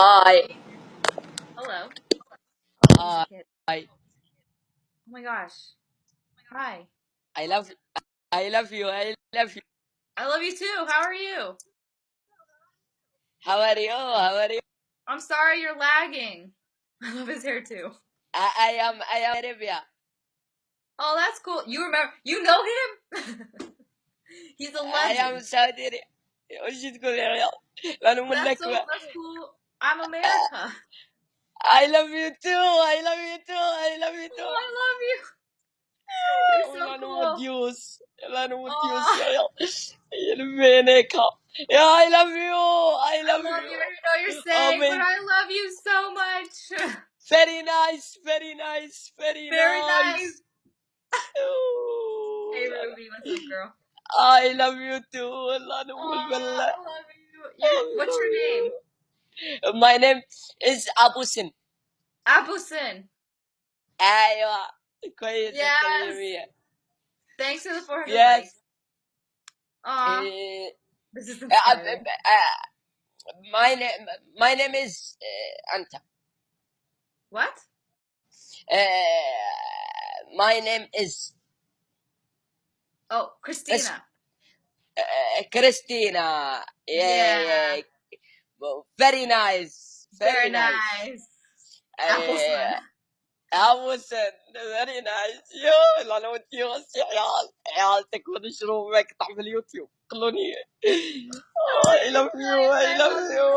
Hi, Hello. Oh, he's a hi, kid. hi. Oh my gosh. Hi. I love, I love you. I love you. I love you too. How are you? How are you? How are you? I'm sorry you're lagging. I love his hair too. I am Arabia. Oh, that's cool. You remember? You know him? He's a I am legend. Saudi Arabia. وش تقول يا عيال؟ أنا That's منك. so. That's cool. I'm America. I love you too. I love you too. I love you Oh, too. I love you. You're so والله أنا cool. مديوس. والله أنا مديوس Oh, يا عيال. يلبينك. يا I love you. I I love love you. you. I don't know what you're Oh saying, but man. I love you so much. Very nice. Very nice. Very Very nice. nice. Hey, Oh, Ruby. What's up, girl? I love you too. والله أنا أول Oh, بالله. I love you. I What's your love name? you. My name is Abu Sin. Appleson. أيوة كويس أنت Yes. 100%. Thanks for the 400 likes. Yes. Aw, Eh, this is uh, inspiring. my name is أنت. What? My name is Oh, اس Christina. Christina. Yeah, Yeah. Very nice. very Very nice. nice. Appleson. Uh, Allison, very nice. يو انا ودي يا عيال عيال تكون شنو مقطع في اليوتيوب خلوني. I love you. I I love love you. you.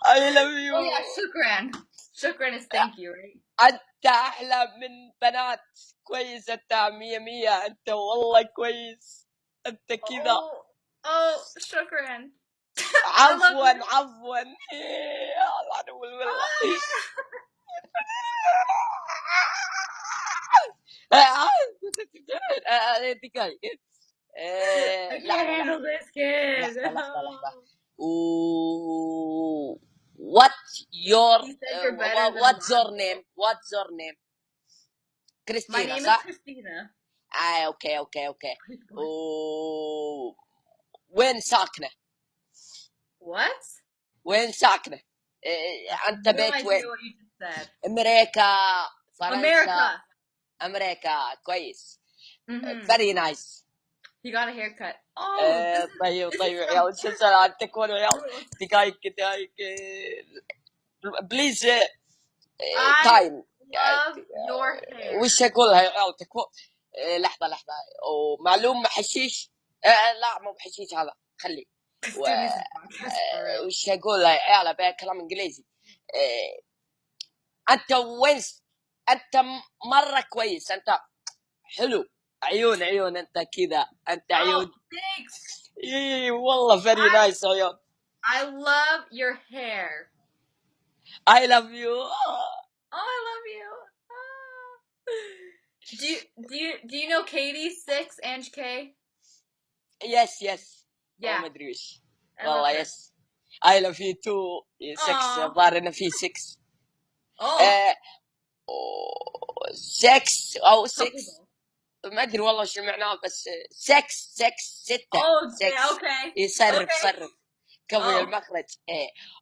I love Oh you. yeah, shukran. Shukran is thank you, right? انت احلى من بنات. كويس انت 100 انت والله كويس. انت كذا. Shukran. I love عفوا you. عفوا. الله نقول والله. دقايق. I can't لحظة handle لحظة this kid. لحظة لحظة لحظة. What your He said you're better than a what's lot of your people. name? What's your name? My كريستينا name is صح؟ Christina. اوكي اوكي اوكي. وين ساكنة؟ What? وين ساكنة؟ I have انت no بيت idea وين؟ what you just said. امريكا، فرنسا. America. امريكا كويس. Mm-hmm. very nice. He got a haircut. Oh, طيب this طيب is يا from عيال شو سالتك وانا يا عيال. Bruce. دقايق دقايق. بليز I تايم. love your وش hair. اقولها يا عيال تكفى. لحظة لحظة. ومعلوم حشيش. لا مو بحشيش هذا خلي. This و... dude needs a podcast for real. وش اقولها يا عيال ابي كلام انجليزي. انت وين انت مرة كويس انت. حلو. عيون عيون انت كذا انت Oh, عيون. thanks. والله very nice عيون. I love your hair. I love you. Oh, I love you. Ah. Do you know Katie 6 Ange K? Yes yes. Yeah, ما ادري وش. I love والله her. yes. I love you too. 6 Aw. الظاهر انه في 6. Oh, 6 او 6. couple. ما ادري والله شو معناه بس 6 6. Oh, 6 yeah, okay. يصرف Okay. صرف كوي Oh. المخرج.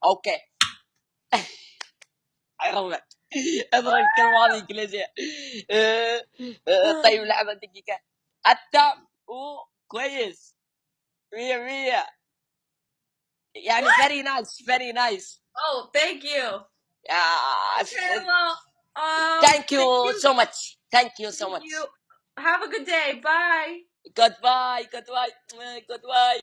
اوكي. عرفت. اضرب الكلمه هذه انجليزيه. طيب لحظه دقيقه. انت كويس 100 يعني very nice very nice. Oh, thank you. Okay, Uh, well, thank thank you you. so much. Thank you so Thank much. you. Have a good day. Bye. Goodbye. Goodbye. Goodbye.